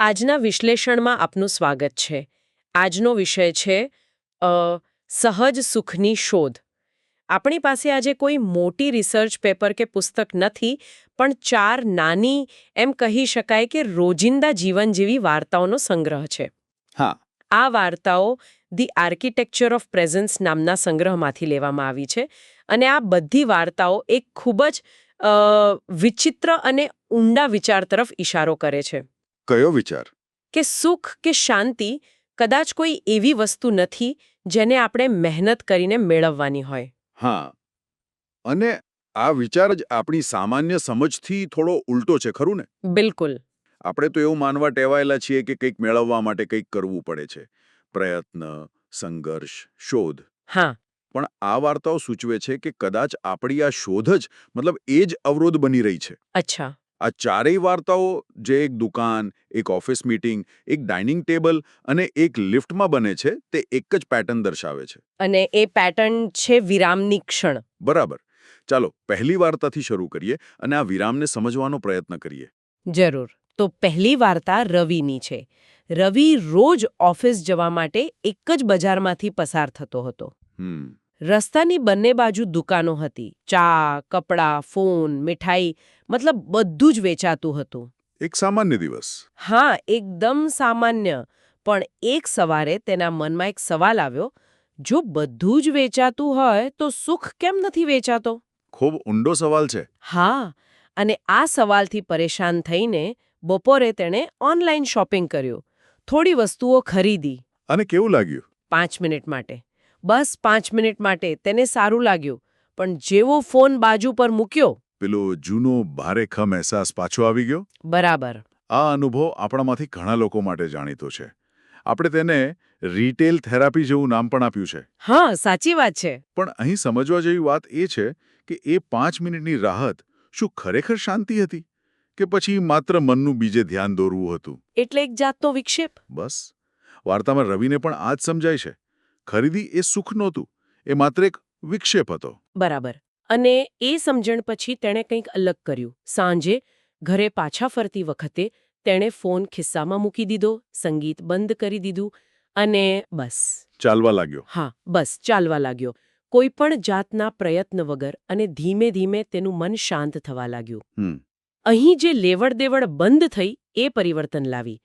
આજના વિશ્લેષણમાં આપનું સ્વાગત છે. આજનો વિષય છે સહજ સુખની શોધ. આપણી પાસે આજે કોઈ મોટી રિસર્ચ પેપર કે પુસ્તક નથી, પણ 4 નાની એમ કહી શકાય કે રોજિંદા જીવન જેવી વાર્તાઓનો સંગ્રહ છે. હા, આ વાર્તાઓ ધી આર્કિટેક્ચર ઓફ પ્રેઝન્સ નામના સંગ્રહમાંથી લેવામાં આવી છે અને આ બધી વાર્તાઓ એક ખૂબ જ વિચિત્ર અને ઊંડા વિચાર તરફ ઇશારો કરે છે કયો વિચાર? કે સુખ કે શાંતિ કદાચ કોઈ એવી વસ્તુ નથી જેને આપણે મહેનત કરીને મેળવવાની હોય. હા, અને આ વિચાર જ આપણી સામાન્ય સમજથી થોડો ઉલટો છે, ખરું ને? બિલકુલ. આપણે તો એવું માનવા ટેવાયેલા છીએ કે કંઈક મેળવવા માટે કંઈક કરવું પડે છે. પ્રયત્ન, સંઘર્ષ, શોધ. હા. પણ આ વાર્તાઓ સૂચવે છે કે કદાચ આપણી આ શોધ જ એ જ અવરોધ બની રહી છે. અચ્છા. આ ચારેય વાર્તાઓ જે એક દુકાન, એક ઓફિસ મીટિંગ, એક ડાઇનિંગ ટેબલ અને એક લિફ્ટમાં બને છે, તે એક જ પેટર્ન દર્શાવે છે. અને એ પેટર્ન છે વિરામની ક્ષણ. બરાબર. ચાલો પહેલી વાર્તાથી શરૂ કરીએ અને આ વિરામને સમજવાનો પ્રયત્ન કરીએ. જરૂર. તો પહેલી વાર્તા રવિની છે. રવિ રોજ ઓફિસ જવા માટે એક જ બજારમાંથી પસાર થતો હતો. રસ્તાની બંને બાજુ દુકાનો હતી. ચા, કપડાં, ફોન, મીઠાઈ, મતલબ બધું જ વેચાતું હતું. એક સામાન્ય દિવસ. હા, એકદમ સામાન્ય. પણ એક સવારે તેના મનમાં એક સવાલ આવ્યો, જો બધું જ વેચાતું હોય તો સુખ કેમ નથી વેચાતો? ખૂબ ઊંડો સવાલ છે. હા, અને આ સવાલથી પરેશાન થઈને બપોરે તેણે ઓનલાઈન શોપિંગ કર્યું. થોડી વસ્તુઓ ખરીદી. અને કેવું લાગ્યું? 5 મિનિટ માટે. બસ 5 મિનિટ માટે તેને સારું લાગ્યું. પણ જેવો ફોન બાજુ પર મૂક્યો. પેલો જૂનો ભારેખમ અહેસાસ પાછો આવી ગયો. બરાબર. આ અનુભવ આપણામાંથી ઘણા લોકો માટે જાણીતો છે. આપણે તેને રિટેલ થેરાપી જેવું નામ પણ આપ્યું છે. હા, સાચી વાત છે. પણ અહીં સમજવા જેવી વાત એ છે કે એ 5 મિનિટની રાહત શું ખરેખર શાંતિ હતી કે પછી માત્ર મનનું બીજે ધ્યાન દોરવું હતું? એટલે એક જાતનો વિક્ષેપ. બસ, વાર્તામાં રવિને પણ આ જ સમજાય છે. ખરીદી એ સુખ નહોતું, એ માત્ર એક વિક્ષેપ હતો. બરાબર. અને એ સમજણ પછી તેણે કંઈક અલગ કર્યું. સાંજે ઘરે પાછા ફરતી વખતે તેણે ફોન ખિસ્સામાં મૂકી દીધો, સંગીત બંધ કરી દીધું અને બસ. ચાલવા લાગ્યો. હા, બસ ચાલવા લાગ્યો. કોઈ પણ જાતના પ્રયત્ન વગર, અને ધીમે ધીમે તેનું મન શાંત થવા લાગ્યું. અહીં જે લેવડ-દેવડ બંધ થઈ એ પરિવર્તન લાવી.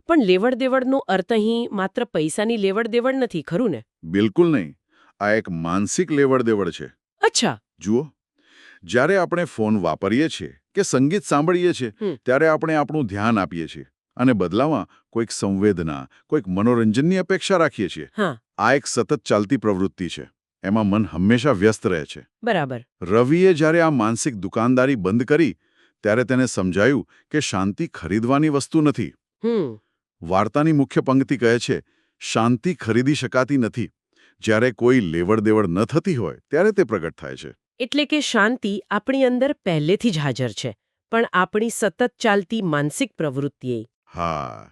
પણ લેવડ-દેવડનો અર્થ અહીં માત્ર પૈસાની લેવડ-દેવડ નથી, ખરું ને? બિલકુલ નહીં. આ એક માનસિક લેવડ-દેવડ છે. અચ્છા. જુઓ, જ્યારે આપણે ફોન વાપરીએ છીએ કે સંગીત સાંભળીએ છીએ ત્યારે આપણે આપણું ધ્યાન આપીએ છીએ અને બદલામાં કોઈક સંવેદના, કોઈક મનોરંજનની અપેક્ષા રાખીએ છીએ. આ એક સતત ચાલતી પ્રવૃત્તિ છે. એમાં મન હંમેશા વ્યસ્ત રહે છે. બરાબર. રવિએ જ્યારે આ માનસિક દુકાનદારી બંધ કરી ત્યારે તેને સમજાયું કે શાંતિ ખરીદવાની વસ્તુ નથી. વાર્તાની મુખ્ય પંક્તિ કહે છે, શાંતિ ખરીદી શકાતી નથી. જ્યારે કોઈ લેવડ-દેવડ ન થતી હોય ત્યારે તે પ્રગટ થાય છે. એટલે કે શાંતિ આપણી અંદર પહેલેથી જ હાજર છે, પણ આપણી સતત ચાલતી માનસિક પ્રવૃત્તિએ. હા,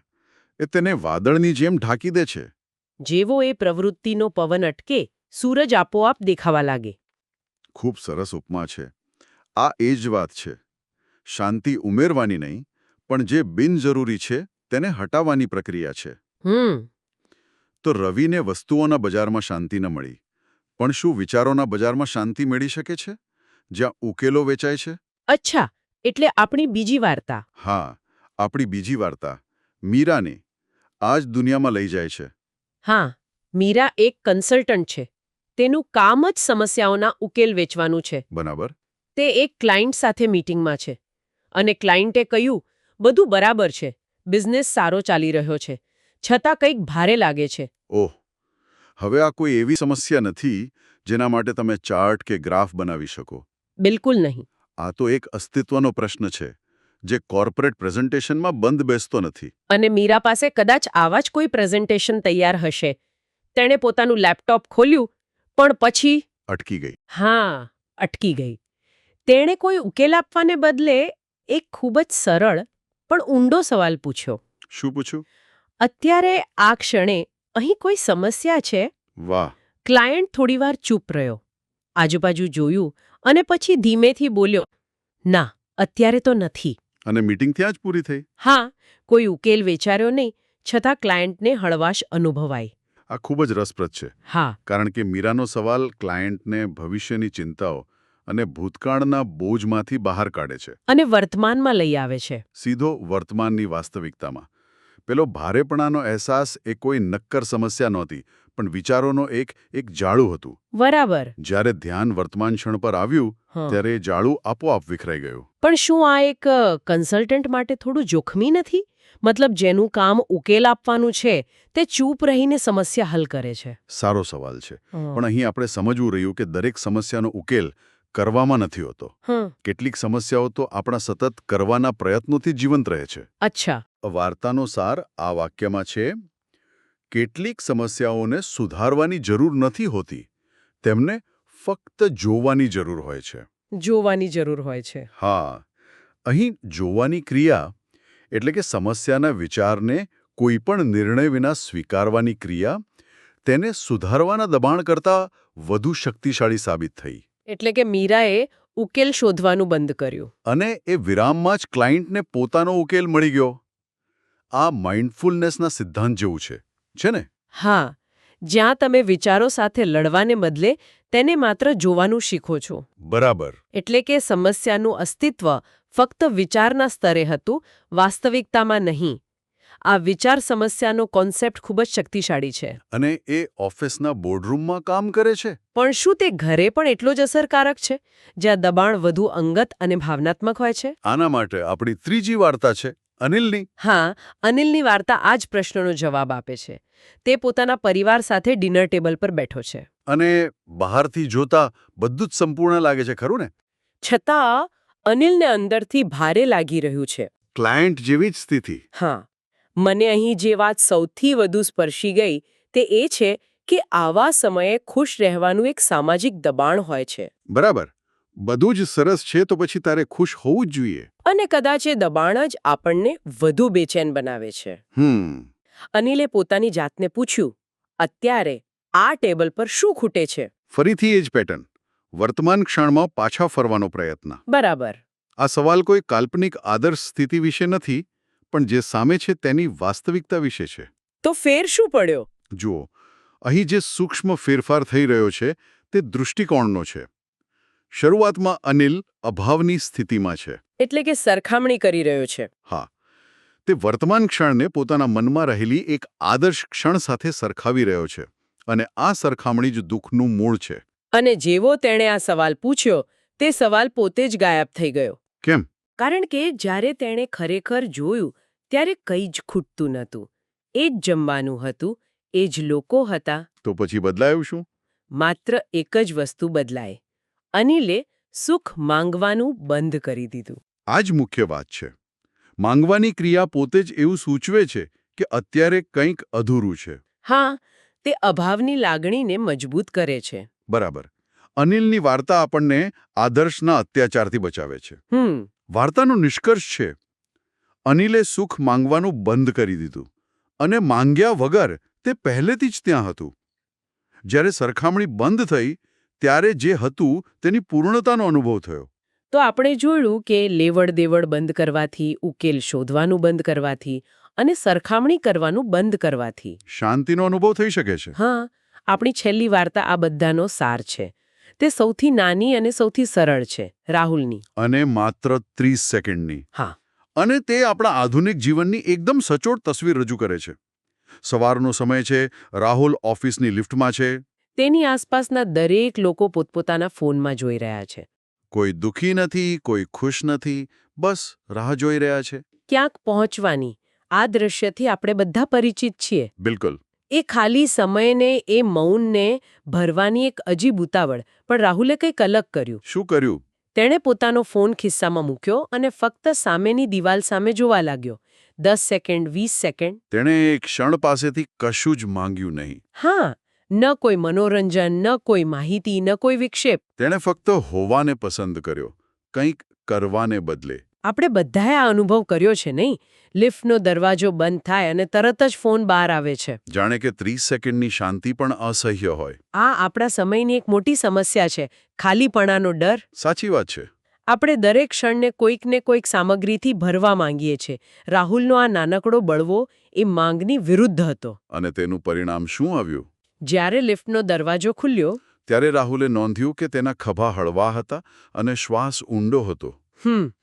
એ તેને વાદળની જેમ ઢાંકી દે છે. જેવો એ પ્રવૃત્તિનો પવન અટકે, સૂરજ આપોઆપ દેખાવા લાગે. ખૂબ સરસ ઉપમા છે. આ એ જ વાત છે. શાંતિ ઉમેરવાની નહીં, પણ જે બિનજરૂરી છે તેને હટાવવાની પ્રક્રિયા છે. તો રવિને વસ્તુઓના બજારમાં શાંતિ ન મળી, પણ શું વિચારોના બજારમાં શાંતિ મેળવી શકે છે, જ્યાં ઉકેલો વેચાય છે? અચ્છા, એટલે આપણી બીજી વાર્તા. હા, આપણી બીજી વાર્તા મીરાને આ જ દુનિયામાં લઈ જાય છે. હા, મીરા એક કન્સલ્ટન્ટ છે. તેનું કામ જ સમસ્યાઓના ઉકેલ વેચવાનું છે. બરાબર. તે એક ક્લાયન્ટ સાથે મીટિંગમાં છે અને ક્લાયન્ટે કહ્યું, બધું બરાબર છે, બિઝનેસ સારો ચાલી રહ્યો છે, છતાં કંઈક ભારે લાગે છે. ઓહ, હવે આ કોઈ એવી સમસ્યા નથી જેના માટે તમે ચાર્ટ કે ગ્રાફ બનાવી શકો. બિલકુલ નહીં. આ તો એક અસ્તિત્વનો પ્રશ્ન છે જે કોર્પોરેટ પ્રેઝન્ટેશનમાં બંધ બેસતો નથી. અને મીરા પાસે કદાચ આવા જ કોઈ પ્રેઝન્ટેશન તૈયાર હશે. તેણે પોતાનું લેપટોપ ખોલ્યું, પણ પછી અટકી ગઈ. હા, અટકી ગઈ. તેણે કોઈ ઉકેલ આપવાને બદલે એક ખૂબ જ સરળ પણ ઊંડો સવાલ પૂછ્યો. શું પૂછ્યું? અત્યારે આ ક્ષણે અહીં કોઈ સમસ્યા છે? વાહ. ક્લાયન્ટ થોડીવાર ચૂપ રહ્યો, આજુબાજુ જોયું અને પછી ધીમેથી બોલ્યો, ના, અત્યારે તો નથી. અને મીટિંગ ત્યાં જ પૂરી થઈ. હા, કોઈ ઉકેલ વિચાર્યો નહીં, છતાં ક્લાયન્ટને હળવાશ અનુભવાઈ. આ ખૂબ જ રસપ્રદ છે. હા, કારણ કે મીરાનો સવાલ ક્લાયન્ટને ભવિષ્યની ચિંતાઓ અને ભૂતકાળના બોજમાંથી બહાર કાઢે છે. અને વર્તમાનમાં લઈ આવે છે. સીધો વર્તમાનની વાસ્તવિકતામાં. પેલો ભારેપણાનો અહેસાસ એ કોઈ નક્કર સમસ્યા નહોતી, પણ વિચારોનો એક જાળું હતું. બરાબર. જ્યારે ધ્યાન વર્તમાન ક્ષણ પર આવ્યું, હં. ત્યારે એ જાળું આપોઆપ વિખરાઈ ગયું. પણ શું આ એક કન્સલ્ટન્ટ માટે થોડું જોખમી નથી? મતલબ જેનું કામ ઉકેલ આપવાનું છે તે ચૂપ રહીને સમસ્યા હલ કરે છે. સારો સવાલ છે. હં. પણ અહીં આપણે સમજવું રહ્યું કે દરેક સમસ્યાનો ઉકેલ કરવામાં નથી હોતો. હં. કેટલીક સમસ્યાઓ તો આપણા સતત કરવાના પ્રયત્નોથી જીવંત રહે છે. અચ્છા. વાર્તાનો સાર આ વાક્યમાં છે, કેટલીક સમસ્યાઓને સુધારવાની જરૂર નથી હોતી, તેમને ફક્ત જોવાની જરૂર હોય છે. જોવાની જરૂર હોય છે. હા, અહીં જોવાની ક્રિયા એટલે કે સમસ્યાના વિચારને કોઈપણ નિર્ણય વિના સ્વીકારવાની ક્રિયા તેને સુધારવાના દબાણ કરતાં વધુ શક્તિશાળી સાબિત થઈ. એટલે કે મીરાએ ઉકેલ શોધવાનું બંધ કર્યું. અને એ વિરામમાં જ ક્લાયન્ટને પોતાનો ઉકેલ મળી ગયો. આ માઇન્ડફુલનેસના સિદ્ધાંત જેવું છે ને? હા, જ્યાં તમે વિચારો સાથે લડવાને બદલે તેને માત્ર જોવાનું શીખો છો. બરાબર. એટલે કે સમસ્યાનું અસ્તિત્વ ફક્ત વિચારના સ્તરે હતું, વાસ્તવિકતામાં નહીં. આ વિચાર સમસ્યાનો કોન્સેપ્ટ ખૂબ જ શક્તિશાળી છે. અને એ ઓફિસના બોર્ડરૂમમાં કામ કરે છે. પણ શું તે ઘરે પણ એટલો જ અસરકારક છે, જ્યાં દબાણ વધુ અંગત અને ભાવનાત્મક હોય છે? આના માટે આપણી ત્રીજી વાર્તા છે, અનિલની. હા, અનિલની વાર્તા આ જ પ્રશ્નનો જવાબ આપે છે. તે પોતાના પરિવાર સાથે ડિનર ટેબલ પર બેઠો છે. અને બહારથી જોતા બધું જ સંપૂર્ણ લાગે છે, ખરું ને? છતાં અનિલને અંદરથી ભારે લાગી રહ્યું છે. ક્લાયન્ટ જેવી જ સ્થિતિ. હા, મને અહીં જે વાત સૌથી વધુ સ્પર્શી ગઈ તે એ છે કે આવા સમયે ખુશ રહેવાનું એક સામાજિક દબાણ હોય છે. બરાબર. બધું જ સરસ છે તો પછી તારે ખુશ હોવું જ જોઈએ. અને કદાચ એ દબાણ જ આપણને વધુ બેચેન બનાવે છે. અનિલે પોતાની જાતને પૂછ્યું, અત્યારે આ ટેબલ પર શું ખૂટે છે? ફરીથી એ જ પેટર્ન. વર્તમાન ક્ષણમાં પાછા ફરવાનો પ્રયત્ન. બરાબર. આ સવાલ કોઈ કાલ્પનિક આદર્શ સ્થિતિ વિશે નથી, પણ જે સામે છે તેની વાસ્તવિકતા વિશે છે. તો ફેર શું પડ્યો? જુઓ, અહીં જે સૂક્ષ્મ ફેરફાર થઈ રહ્યો છે તે દૃષ્ટિકોણનો છે. શરૂઆતમાં અનિલ અભાવની સ્થિતિમાં છે. એટલે કે સરખામણી કરી રહ્યો છે. હા, તે વર્તમાન ક્ષણને પોતાના મનમાં રહેલી એક આદર્શ ક્ષણ સાથે સરખાવી રહ્યો છે. અને આ સરખામણી જ દુઃખનું મૂળ છે. અને જેવો તેણે આ સવાલ પૂછ્યો, તે સવાલ પોતે જ ગાયબ થઈ ગયો. કેમ? કારણ કે જ્યારે તેણે ખરેખર જોયું ત્યારે કંઈ જ ખૂટતું નહોતું. એ જ જમવાનું હતું, એ જ લોકો હતા. તો પછી બદલાયું શું? માત્ર એક જ વસ્તુ બદલાય. અનિલે સુખ માંગવાનું બંધ કરી દીધું. આ જ મુખ્ય વાત છે. માંગવાની ક્રિયા પોતે જ એવું સૂચવે છે કે અત્યારે કંઈક અધૂરું છે. હા, તે અભાવની લાગણીને મજબૂત કરે છે. બરાબર. અનિલની વાર્તા આપણને આદર્શના અત્યાચારથી બચાવે છે. વાર્તાનો નિષ્કર્ષ છે, અનિલે સુખ માંગવાનું બંધ કરી દીધું અને માંગ્યા વગર તે પહેલેથી જ ત્યાં હતું. જ્યારે સરખામણી બંધ થઈ ત્યારે જે હતું તેની પૂર્ણતાનો અનુભવ થયો. તો આપણે જોયું કે લેવડ-દેવડ બંધ કરવાથી, ઉકેલ શોધવાનું બંધ કરવાથી અને સરખામણી કરવાનું બંધ કરવાથી શાંતિનો અનુભવ થઈ શકે છે. હા, આપણી છેલ્લી વાર્તા આ બધાનો સાર છે. તે સૌથી નાની અને સૌથી સરળ છે, રાહુલની. અને માત્ર 30 સેકન્ડની. હા. અને તે આપણા આધુનિક જીવનની એકદમ સચોટ તસવીર રજૂ કરે છે. સવારનો સમય છે, રાહુલ ઓફિસની લિફ્ટમાં છે. તેની આસપાસના દરેક લોકો પોતપોતાના ફોનમાં જોઈ રહ્યા છે. કોઈ દુઃખી નથી, કોઈ ખુશ નથી, બસ રાહ જોઈ રહ્યા છે. ક્યાંક પહોંચવાની આ દ્રશ્યથી આપણે બધા પરિચિત છીએ. બિલકુલ. એ ખાલી સમયને, એ મૌનને ભરવાની એક અજીબ ઉતાવળ. પણ રાહુલે કંઈક અલગ કર્યું. શું કર્યું? તેણે પોતાનો ફોન ખિસ્સામાં મૂક્યો અને ફક્ત સામેની દિવાલ સામે જોવા લાગ્યો. 10 સેકન્ડ, 20 સેકન્ડ. તેણે એક ક્ષણ પાસેથી કશું જ માંગ્યું નહીં. હા, ન કોઈ મનોરંજન, ન કોઈ માહિતી, ન કોઈ વિક્ષેપ. તેણે ફક્ત હોવાને પસંદ કર્યો, કંઈક કરવાને બદલે. આપણે બધાએ આ અનુભવ કર્યો છે નહીં? લિફ્ટનો દરવાજો બંધ થાય અને તરત જ ફોન બહાર આવે છે. જાણે કે 30 સેકન્ડની શાંતિ પણ અસહ્ય હોય. આ આપણા સમયની એક મોટી સમસ્યા છે, ખાલીપણાનો ડર. સાચી વાત છે. આપણે દરેક ક્ષણને કોઈકને કોઈક સામગ્રીથી ભરવા માંગીએ છીએ. રાહુલનો આ નાનકડો બળવો એ માંગની વિરુદ્ધ હતો. અને તેનું પરિણામ શું આવ્યું? જ્યારે લિફ્ટનો દરવાજો ખુલ્યો, ત્યારે રાહુલે નોંધ્યું કે તેના ખભા હળવા હતા અને શ્વાસ ઊંડો હતો.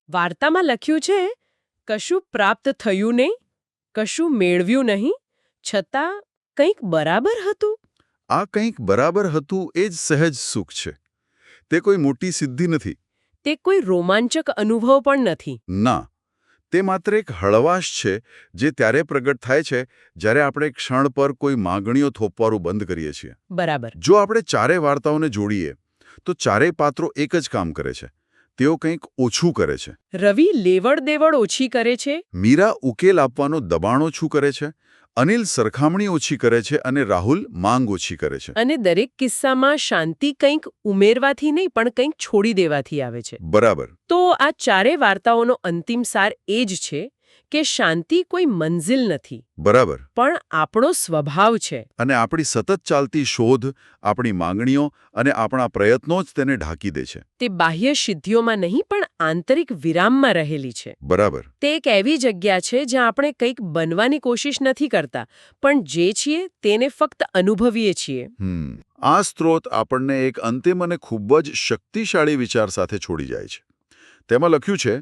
વાર્તામાં લખ્યું છે, કશું પ્રાપ્ત થયું નહીં, કશું મેળવ્યું નહીં, છતાં કંઈક બરાબર હતું. આ કંઈક બરાબર હતું એ જ સહેજ સુખ છે. તે કોઈ મોટી સિદ્ધિ નથી. તે કોઈ રોમાંચક અનુભવ પણ નથી. ના, તે માત્ર એક હળવાશ છે જે ત્યારે પ્રગટ થાય છે જ્યારે આપણે ક્ષણ પર કોઈ માંગણીઓ થોપવાનું બંધ કરીએ છીએ. બરાબર. જો આપણે ચારેય વાર્તાઓને જોડીએ તો ચારેય પાત્રો એક જ કામ કરે છે. તેઓ કંઈક ઓછું કરે છે. રવિ લેવડ દેવડ ઓછી કરે છે. મીરા ઉકેલ આપવાનો દબાણ ઓછું કરે છે. અનિલ સરખામણી ઓછી કરે છે અને રાહુલ માંગ ઓછી કરે છે. અને દરેક કિસ્સામાં શાંતિ કંઈક ઉમેરવાથી નહીં પણ કંઈક છોડી દેવાથી આવે છે. બરાબર. તો આ ચારેય વાર્તાઓનો અંતિમ સાર એ જ છે કે શાંતિ કોઈ મંઝિલ નથી. બરાબર. પણ આપણો સ્વભાવ છે. અને આપણી સતત ચાલતી શોધ, આપણી માંગણીઓ અને આપણા પ્રયત્નો જ તેને ઢાંકી દે છે. તે બાહ્ય સિદ્ધિઓમાં નહીં પણ આંતરિક વિરામમાં રહેલી છે. બરાબર. તે એક એવી જગ્યા છે જ્યાં આપણે કંઈક બનવાની કોશિશ નથી કરતા, પણ જે છીએ તેને ફક્ત અનુભવીએ છીએ. આ સ્ત્રોત આપણને એક અંતિમ અને ખૂબ જ શક્તિશાળી વિચાર સાથે છોડી જાય છે. તેમાં લખ્યું છે,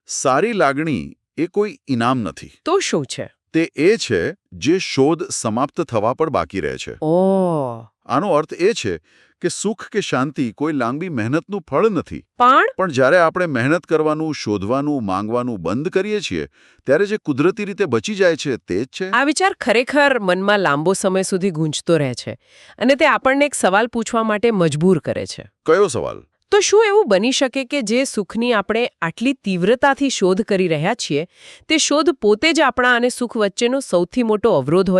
સારી લાગણી એ કોઈ ઇનામ નથી. તો શું છે? તે એ છે જે શોધ સમાપ્ત થવા પર બાકી રહે છે. આનો અર્થ એ છે કે સુખ કે શાંતિ કોઈ લાંબી મહેનતનું ફળ નથી. પણ જ્યારે આપણે મહેનત કરવાનું, શોધવાનું, માંગવાનું બંધ કરીએ છીએ ત્યારે જે કુદરતી રીતે બચી જાય છે તે જ છે. આ વિચાર ખરેખર મનમાં લાંબો સમય સુધી ગૂંજતો રહે છે અને તે આપણને એક સવાલ પૂછવા માટે મજબૂર કરે છે. કયો સવાલ? તો શું એવું બની શકે કે જે સુખની આપણે આટલી તીવ્રતાથી શોધ કરી રહ્યા છીએ તે શોધ પોતે જ આપણા અને સુખ વચ્ચેનો સૌથી મોટો અવરોધ હોય?